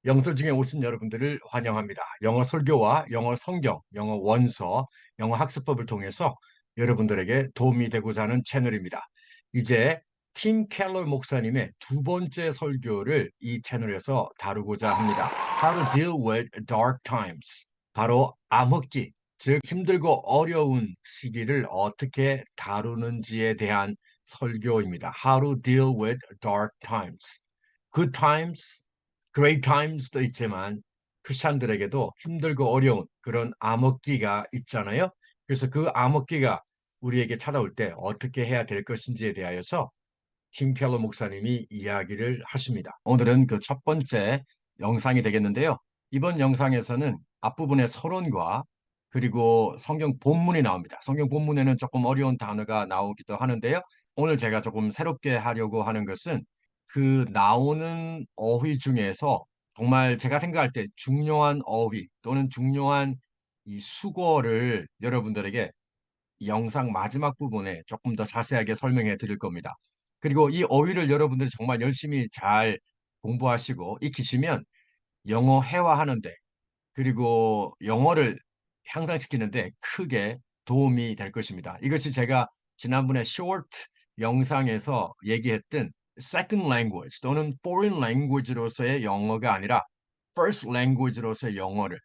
영서 중에 오신 여러분들을 환영합니다. 영어 설교와 영어 성경, 영어 원서, 영어 학습법을 통해서 여러분들에게 도움이 되고자 하는 채널입니다. 이제 팀 켈러 목사님의 두 번째 설교를 이 채널에서 다루고자 합니다. How to deal with dark times. 바로 암흑기, 즉 힘들고 어려운 시기를 어떻게 다루는지에 대한 설교입니다. How to deal with dark times. Good times, great times도 있지만 크리스찬들에게도 힘들고 어려운 그런 암흑기가 있잖아요. 그래서 그 암흑기가 우리에게 찾아올 때 어떻게 해야 될 것인지에 대하여서 팀 켈러 목사님이 이야기를 하십니다. 오늘은 그 첫 번째 영상이 되겠는데요. 이번 영상에서는 앞부분의 서론과 그리고 성경 본문이 나옵니다. 성경 본문에는 조금 어려운 단어가 나오기도 하는데요. 오늘 제가 조금 새롭게 하려고 하는 것은 그 나오는 어휘 중에서 정말 제가 생각할 때 중요한 어휘 또는 중요한 이 수거를 여러분들에게 영상 마지막 부분에 조금 더 자세하게 설명해 드릴 겁니다. 그리고 이 어휘를 여러분들이 정말 열심히 잘 공부하시고 익히시면 영어 회화하는데 그리고 영어를 향상시키는데 크게 도움이 될 것입니다. 이것이 제가 지난번에 short 영상에서 얘기했던 second language 또는 foreign language로서의 영어가 아니라 first language로서의 영어를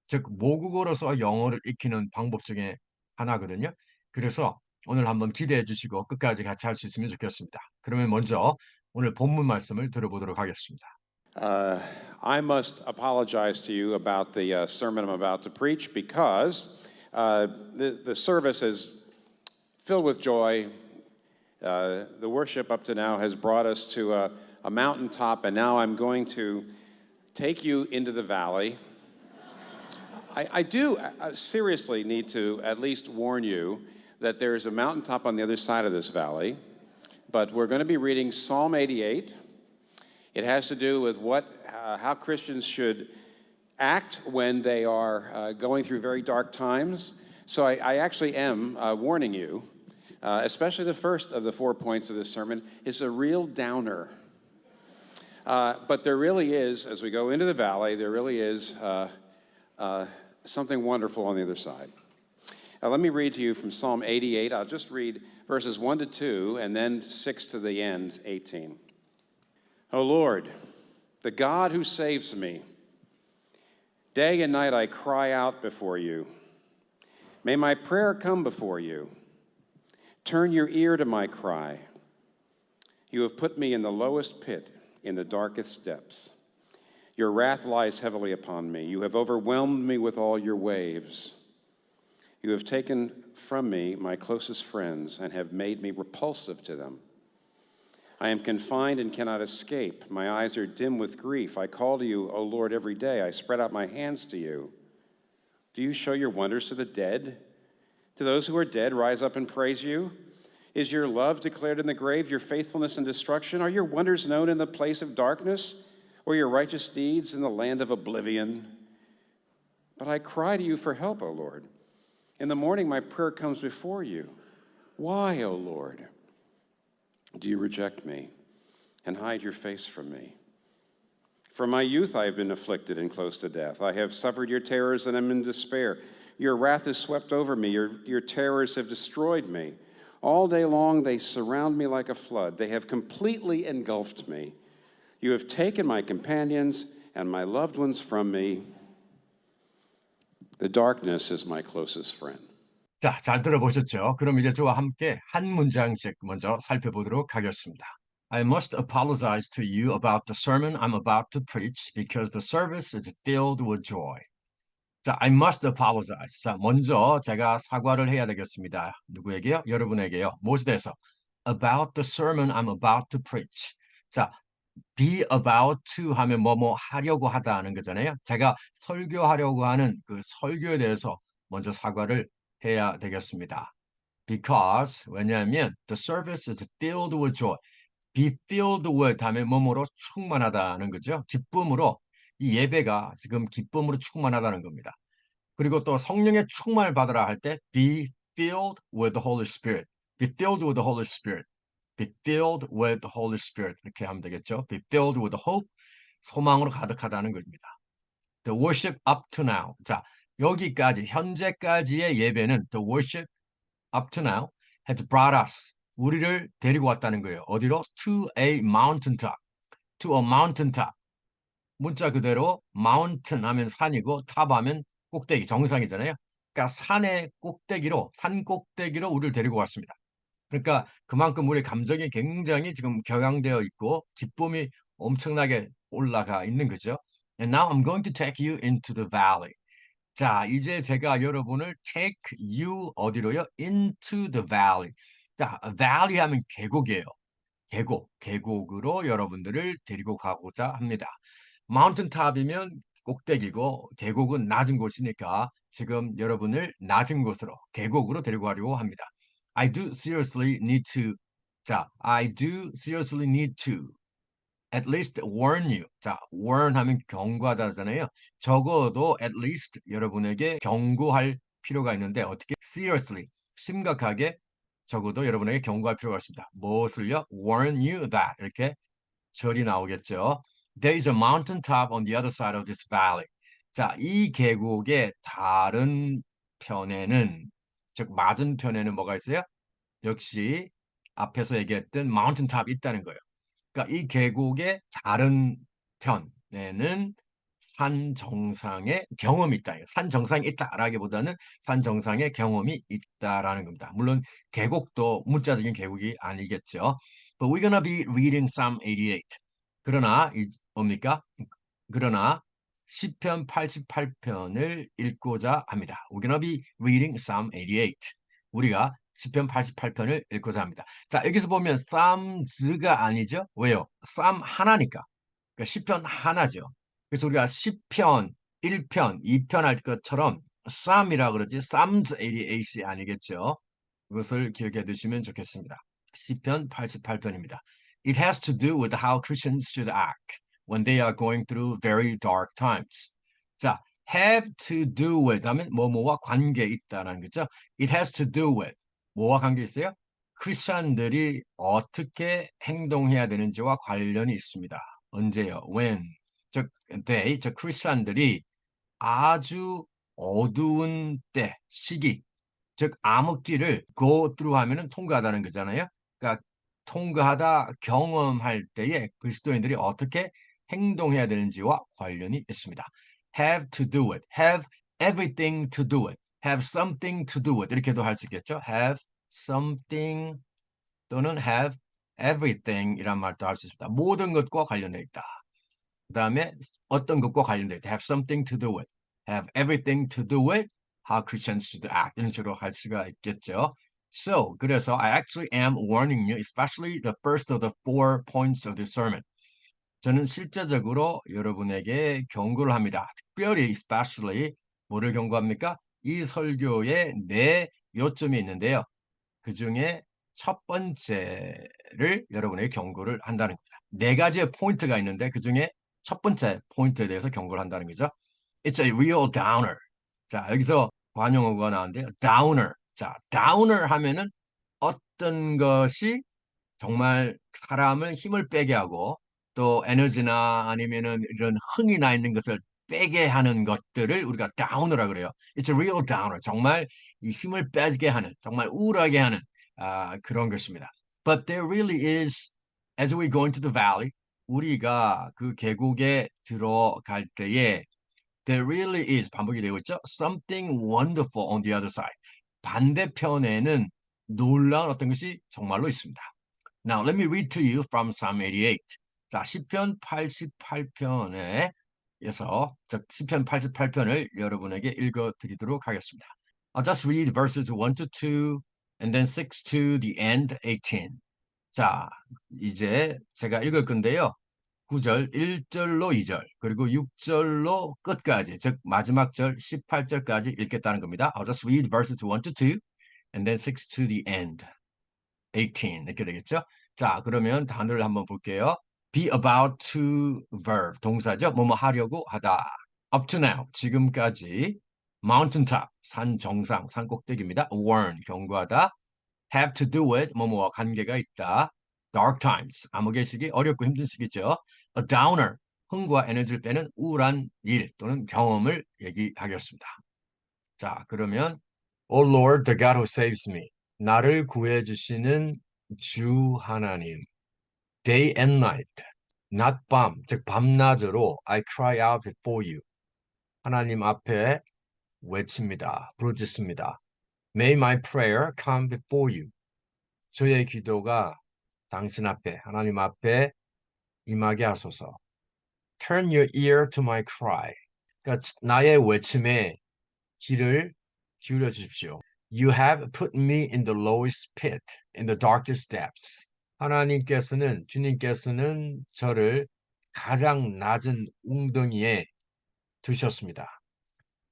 즉 모국어로서 영어를 익히는 방법 중에 하나거든요. 그래서 오늘 한번 기대해 주시고 끝까지 같이 할 수 있으면 좋겠습니다. 그러면 먼저 오늘 본문 말씀을 들어보도록 하겠습니다. Uh, I must apologize to you about the sermon I'm about to preach because the service is filled with joy. The worship up to now has brought us to a mountaintop, and now I'm going to take you into the valley. I do seriously need to at least warn you that there is a mountaintop on the other side of this valley, but we're going to be reading Psalm 88. It has to do with how Christians should act when they are going through very dark times. So I actually am warning you, especially the first of the 4 points of this sermon is a real downer. But there really is, as we go into the valley, there really is something wonderful on the other side. Let me read to you from Psalm 88. I'll just read verses 1 to 2 and then 6 to the end, 18. O Lord, the God who saves me, day and night I cry out before you. May my prayer come before you. Turn your ear to my cry. You have put me in the lowest pit, in the darkest depths. Your wrath lies heavily upon me. You have overwhelmed me with all your waves. You have taken from me my closest friends and have made me repulsive to them. I am confined and cannot escape. My eyes are dim with grief. I call to you, O Lord, every day. I spread out my hands to you. Do you show your wonders to the dead? To those who are dead, rise up and praise you. Is your love declared in the grave, your faithfulness in destruction? Are your wonders known in the place of darkness, or your righteous deeds in the land of oblivion? But I cry to you for help, O Lord. In the morning my prayer comes before you. Why, O Lord, do you reject me and hide your face from me? From my youth I have been afflicted and close to death. I have suffered your terrors and am in despair. Your wrath has swept over me. Your terrors have destroyed me. All day long they surround me like a flood. They have completely engulfed me. You have taken my companions and my loved ones from me. The darkness is my closest friend. 자, 잘 들어보셨죠? 그럼 이제 저와 함께 한 문장씩 먼저 살펴보도록 하겠습니다. I must apologize to you about the sermon I'm about to preach because the service is filled with joy. 자, I must apologize. 자, 먼저 제가 사과를 해야 되겠습니다. 누구에게요? 여러분에게요. 무엇에 대해서? About the sermon I'm about to preach. 자, be about to 하면 뭐뭐 하려고 하다는 거잖아요. 제가 설교하려고 하는 그 설교에 대해서 먼저 사과를 해야 되겠습니다. Because 왜냐하면 the service is filled with joy. Be filled with 하면 뭐뭐로 충만하다는 거죠. 기쁨으로 이 예배가 지금 기쁨으로 충만하다는 겁니다. 그리고 또 성령의 충만을 받으라 할 때 be filled with the Holy Spirit. Be filled with the Holy Spirit. Be filled with the Holy Spirit. 이렇게 하면 되겠죠. Be filled with hope. 소망으로 가득하다는 겁니다. The worship up to now. 자, 여기까지 현재까지의 예배는 the worship up to now has brought us. 우리를 데리고 왔다는 거예요. 어디로? To a mountaintop. To a mountaintop. 문자 그대로 mountain 하면 산이고 top 하면 꼭대기, 정상이잖아요. 그러니까 산의 꼭대기로, 산 꼭대기로 우리를 데리고 왔습니다. 그러니까 그만큼 우리의 감정이 굉장히 지금 격양되어 있고 기쁨이 엄청나게 올라가 있는 거죠. And now I'm going to take you into the valley. 자, 이제 제가 여러분을 take you 어디로요? Into the valley. 자, valley 하면 계곡이에요. 계곡으로 여러분들을 데리고 가고자 합니다. 마운틴 탑이면 꼭대기고 계곡은 낮은 곳이니까 지금 여러분을 낮은 곳으로 계곡으로 데리고 가려고 합니다. I do seriously need to. 자, I do seriously need to at least warn you. 자, warn 하면 경고하다잖아요. 적어도 at least 여러분에게 경고할 필요가 있는데 어떻게? seriously, 심각하게 적어도 여러분에게 경고할 필요가 있습니다. 무엇을요? warn you that 이렇게 절이 나오겠죠. There is a mountain top on the other side of this valley. 자, 이 계곡의 다른 편에는, 즉 맞은편에는 뭐가 있어요? 역시 앞에서 얘기했던 mountain top 있다는 거예요. 그러니까 이 계곡의 다른 편에는 산 정상의 경험이 있다. 산 정상에 있다라기보다는 산 정상의 경험이 있다라는 겁니다. 물론 계곡도 문자적인 계곡이 아니겠죠. But we're gonna be reading Psalm 88. 그러나 뭡니까? 그러나 시편 88편을 읽고자 합니다. We're gonna be reading Psalm 88. 우리가 시편 88편을 읽고자 합니다. 자, 여기서 보면 Psalms가 아니죠? 왜요? Psalm 하나니까. 그러니까 시편 하나죠. 그래서 우리가 시편 1편, 2편 할 것처럼 Psalm이라 그러지 Psalms 88이 아니겠죠. 그것을 기억해 두시면 좋겠습니다. 시편 88편입니다. It has to do with how Christians should act when they are going through very dark times. 자, have to do with 하면 뭐뭐와 관계 있다라는 거죠. It has to do with 뭐와 관계 있어요? 크리스천들이 어떻게 행동해야 되는지와 관련이 있습니다. 언제요? When. 즉, they, 즉 크리스천들이 아주 어두운 때, 시기, 즉 암흑기를 go through 하면은 통과하다는 거잖아요. 그러니까 통과하다 경험할 때에 그리스도인들이 어떻게 행동해야 되는지와 관련이 있습니다. have to do it, have everything to do it, have something to do it 이렇게도 할 수 있겠죠. have something 또는 have everything 이란 말도 할 수 있습니다. 모든 것과 관련되어 있다. 그 다음에 어떤 것과 관련되어 있다. have something to do it, have everything to do with how Christians should act 이런 식으로 할 수가 있겠죠. So, 그래서 I actually am warning you, especially the first of the 4 points of this sermon. 저는 실제적으로 여러분에게 경고를 합니다. 특별히, especially 뭐를 경고합니까? 이 설교에 네 요점이 있는데요. 그 중에 첫 번째를 여러분에게 경고를 한다는 겁니다. 네 가지의 포인트가 있는데 그 중에 첫 번째 포인트에 대해서 경고를 한다는 거죠. It's a real downer. 자, 여기서 관용어가 나왔는데요. downer. 자, downer 하면은 어떤 것이 정말 사람을 힘을 빼게 하고 또 에너지나 아니면은 이런 흥이 나 있는 것을 빼게 하는 것들을 우리가 downer라 그래요. It's a real downer. 정말 이 힘을 빼게 하는, 정말 우울하게 하는 그런 것입니다. But there really is, as we go into the valley, 우리가 그 계곡에 들어갈 때에 there really is, 반복이 되고 있죠. Something wonderful on the other side. 반대편에는 놀라운 어떤 것이 정말로 있습니다. Now, let me read to you from Psalm 88. 자, 시편 88편에서, 시편 88편을 여러분에게 읽어드리도록 하겠습니다. I'll just read verses 1 to 2 and then 6 to the end 18. 자, 이제 제가 읽을 건데요. 9절, 1절로 2절, 그리고 6절로 끝까지, 즉 마지막 절 18절까지 읽겠다는 겁니다. I'll just read verses 1 to 2 and then 6 to the end 18 이렇게 되겠죠? 자, 그러면 단어를 한번 볼게요. be about to verb, 동사죠. 뭐뭐 하려고 하다. up to now, 지금까지. mountain top, 산 정상, 산 꼭대기입니다. warn, 경고하다. have to do with, 뭐뭐와 관계가 있다. dark times, 암흑의 시기, 어렵고 힘든 시기죠. a downer, 흥과 에너지를 빼는 우울한 일 또는 경험을 얘기하겠습니다. 자, 그러면 O Lord, the God who saves me. 나를 구해 주시는 주 하나님. Day and night. 낮 밤, 즉 밤낮으로 I cry out before you. 하나님 앞에 외칩니다. 부르짖습니다. May my prayer come before you. 저의 기도가 당신 앞에, 하나님 앞에 임하게 하소서. Turn your ear to my cry. 그러니까 나의 외침에 귀를 기울여 주십시오. You have put me in the lowest pit, in the darkest depths. 주님께서는 저를 가장 낮은 웅덩이에 두셨습니다.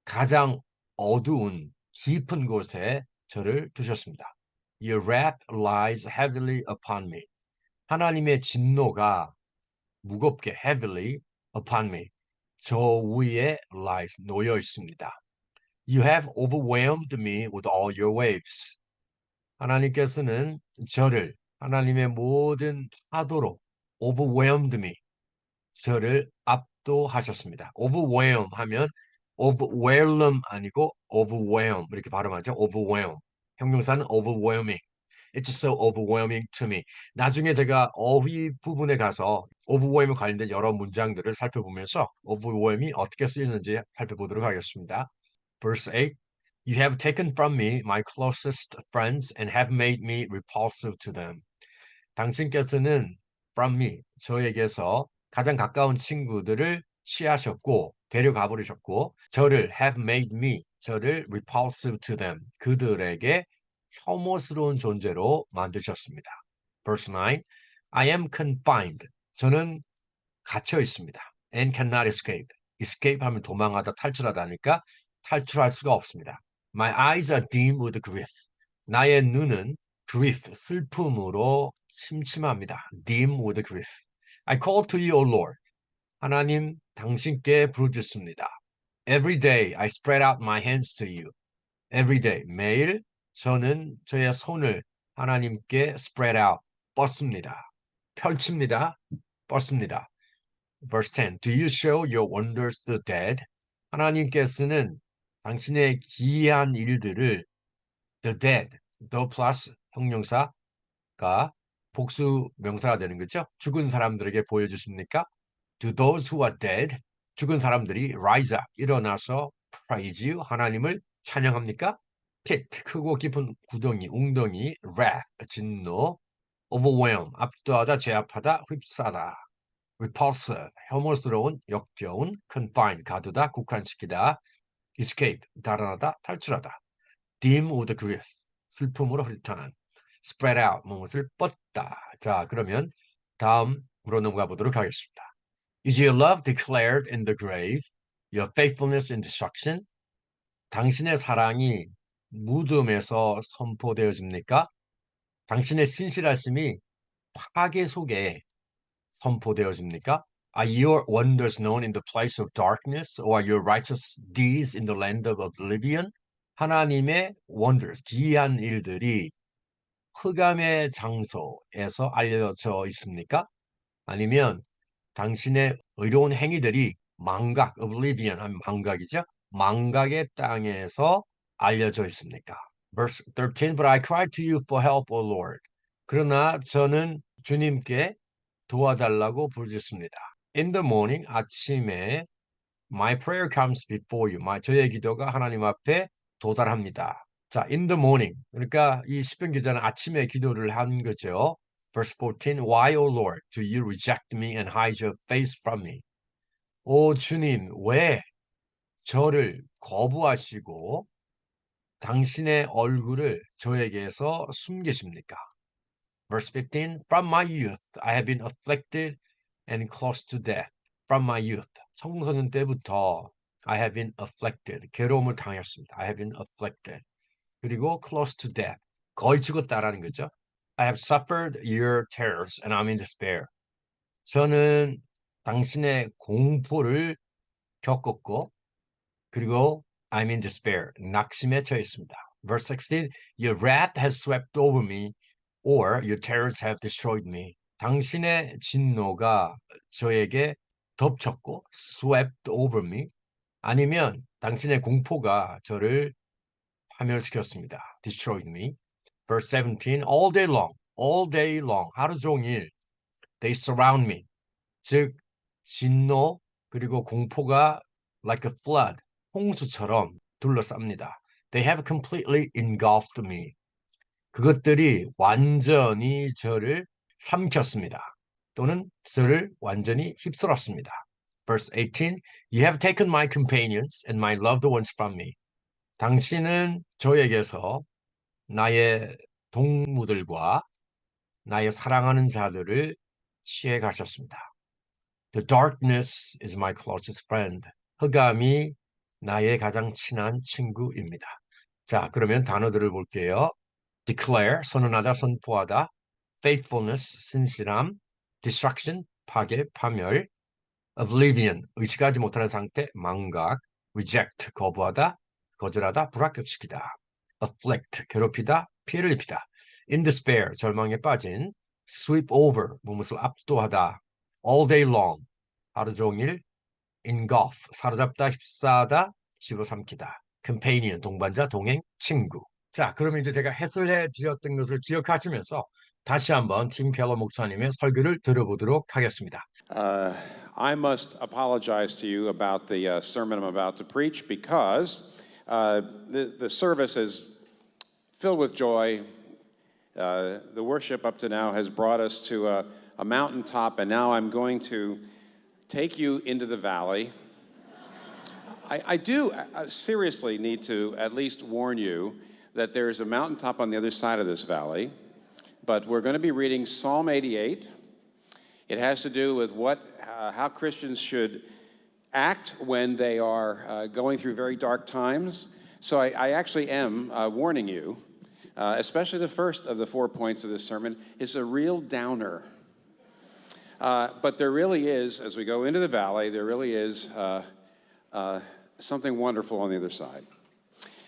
가장 어두운 깊은 곳에 저를 두셨습니다. Your wrath lies heavily upon me. 하나님의 진노가 무겁게 heavily upon me. 저 위에 lies 놓여 있습니다. You have overwhelmed me with all your waves. 하나님께서는 저를 하나님의 모든 파도로 overwhelmed me. 저를 압도하셨습니다. overwhelm 하면 overwhelm 아니고 overwhelm 이렇게 발음하죠. overwhelm. 형용사는 overwhelming. It's so overwhelming to me. 나중에 제가 어휘 부분에 가서 overwhelm 관련된 여러 문장들을 살펴보면서 overwhelm이 어떻게 쓰이는지 살펴보도록 하겠습니다. Verse 8. You have taken from me my closest friends and have made me repulsive to them. 당신께서는 from me, 저에게서 가장 가까운 친구들을 취하셨고 데려가 버리셨고 저를 have made me, 저를 repulsive to them, 그들에게 혐오스러운 존재로 만드셨습니다. Verse 9. I am confined. 저는 갇혀 있습니다. And cannot escape. escape 하면 도망하다, 탈출하다니까 탈출할 수가 없습니다. My eyes are dim with grief. 나의 눈은 grief, 슬픔으로 침침합니다. dim with grief. I call to you, O Lord. 하나님, 당신께 부르짖습니다. Every day I spread out my hands to you. Every day, 매일 저는 저의 손을 하나님께 spread out, 뻗습니다. 펼칩니다. 뻗습니다. Verse 10. Do you show your wonders to the dead? 하나님께서는 당신의 기이한 일들을 the dead, the plus 형용사가 복수 명사가 되는 거죠. 죽은 사람들에게 보여주십니까? To those who are dead, 죽은 사람들이 rise up, 일어나서 praise you, 하나님을 찬양합니까? pit, 크고 깊은 구덩이, 웅덩이, wrath, 진노, overwhelm, 압도하다, 제압하다, 휩싸다, repulsive, 혐오스러운, 역겨운, confine, 가두다, 국한시키다, escape, 달아나다, 탈출하다, dim with grief, 슬픔으로 흘탄, spread out, 무엇을 뻗다. 자, 그러면 다음으로 넘어가 보도록 하겠습니다. Is your love declared in the grave, your faithfulness in destruction? 당신의 사랑이 무덤에서 선포되어집니까? 당신의 신실하심이 파괴 속에 선포되어집니까? Are your wonders known in the place of darkness, or your righteous deeds in the land of oblivion? 하나님의 wonders, 기이한 일들이 흑암의 장소에서 알려져 있습니까? 아니면 당신의 의로운 행위들이 망각, oblivion 하면 망각이죠? 망각의 땅에서 알려져 있습니까? Verse 13, But I cry to you for help, O Lord. 그러나 저는 주님께 도와달라고 부르짖습니다. In the morning, 아침에 My prayer comes before you. 저의 기도가 하나님 앞에 도달합니다. 자, in the morning. 그러니까 이 시편 기자는 아침에 기도를 한 거죠. Verse 14. Why, O Lord, do you reject me and hide your face from me? 오 주님, 왜 저를 거부하시고 당신의 얼굴을 저에게서 숨기십니까? Verse 15. From my youth I have been afflicted and close to death. From my youth. 청소년 때부터 I have been afflicted. 괴로움을 당했습니다. I have been afflicted. 그리고 close to death. 거의 죽었다라는 거죠. I have suffered your terrors and I'm in despair. 저는 당신의 공포를 겪었고 그리고 I'm in despair. 낙심에 처해 있습니다. Verse 16. Your wrath has swept over me or your terrors have destroyed me. 당신의 진노가 저에게 덮쳤고 swept over me 아니면 당신의 공포가 저를 파멸시켰습니다. destroyed me. Verse 17 all day long 하루 종일 they surround me 즉 진노 그리고 공포가 like a flood 홍수처럼 둘러쌉니다. They have completely engulfed me. 그것들이 완전히 저를 삼켰습니다. 또는 저를 완전히 휩쓸었습니다. Verse 18 You have taken my companions and my loved ones from me. 당신은 저에게서 나의 동무들과 나의 사랑하는 자들을 취해 가셨습니다. The darkness is my closest friend. 흑암이 나의 가장 친한 친구입니다. 자, 그러면 단어들을 볼게요. declare, 선언하다, 선포하다, faithfulness, 신실함, destruction, 파괴, 파멸, oblivion, 의식하지 못하는 상태, 망각, reject, 거부하다, 거절하다, 불합격시키다, afflict, 괴롭히다, 피해를 입히다, in despair, 절망에 빠진, sweep over, 무엇을 압도하다, all day long, 하루 종일, engulf, 사로잡다, 휩싸다, 집어삼키다, companion, 동반자, 동행, 친구. 자, 그러면 이제 제가 해설해 드렸던 것을 기억하시면서 다시 한번 팀 켈러 목사님의 설교를 들어보도록 하겠습니다. I must apologize to you about the sermon I'm about to preach because the service is filled with joy. The worship up to now has brought us to a mountaintop, and now I'm going to take you into the valley. I do seriously need to at least warn you that there is a mountaintop on the other side of this valley, but we're going to be reading Psalm 88. It has to do with how Christians should act when they are going through very dark times. So I actually am warning you, especially the first of the 4 points of this sermon is a real downer. But there really is, as we go into the valley, there really is something wonderful on the other side.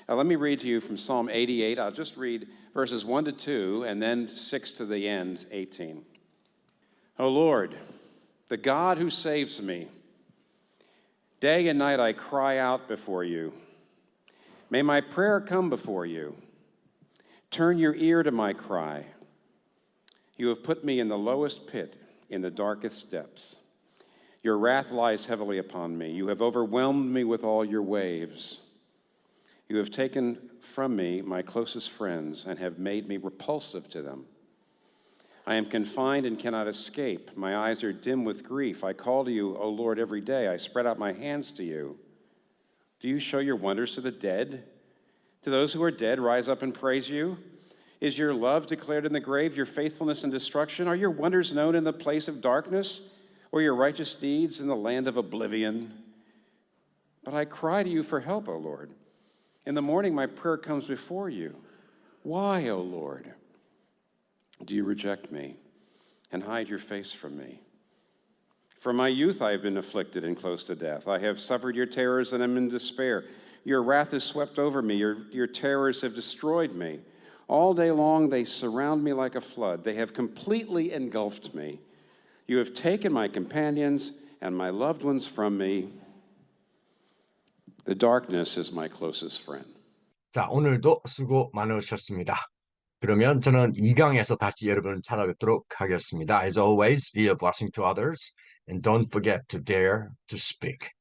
Let me read to you from Psalm 88. I'll just read verses 1 to 2 and then 6 to the end, 18. O Lord, the God who saves me, day and night I cry out before you. May my prayer come before you. Turn your ear to my cry. You have put me in the lowest pit, in the darkest depths. Your wrath lies heavily upon me. You have overwhelmed me with all your waves. You have taken from me my closest friends and have made me repulsive to them. I am confined and cannot escape. My eyes are dim with grief. I call to you, O Lord, every day. I spread out my hands to you. Do you show your wonders to the dead? To those who are dead, rise up and praise you. Is your love declared in the grave, your faithfulness in destruction? Are your wonders known in the place of darkness, or your righteous deeds in the land of oblivion? But I cry to you for help, O Lord. In the morning, my prayer comes before you. Why, O Lord, do you reject me and hide your face from me? From my youth I have been afflicted and close to death. I have suffered your terrors and am in despair. Your wrath has swept over me. Your terrors have destroyed me. All day long they surround me like a flood. They have completely engulfed me. You have taken my companions and my loved ones from me. The darkness is my closest friend. 자, 오늘도 수고 많으셨습니다. 그러면 저는 2강에서 다시 여러분을 찾아뵙도록 하겠습니다. As always, be a blessing to others and don't forget to dare to speak.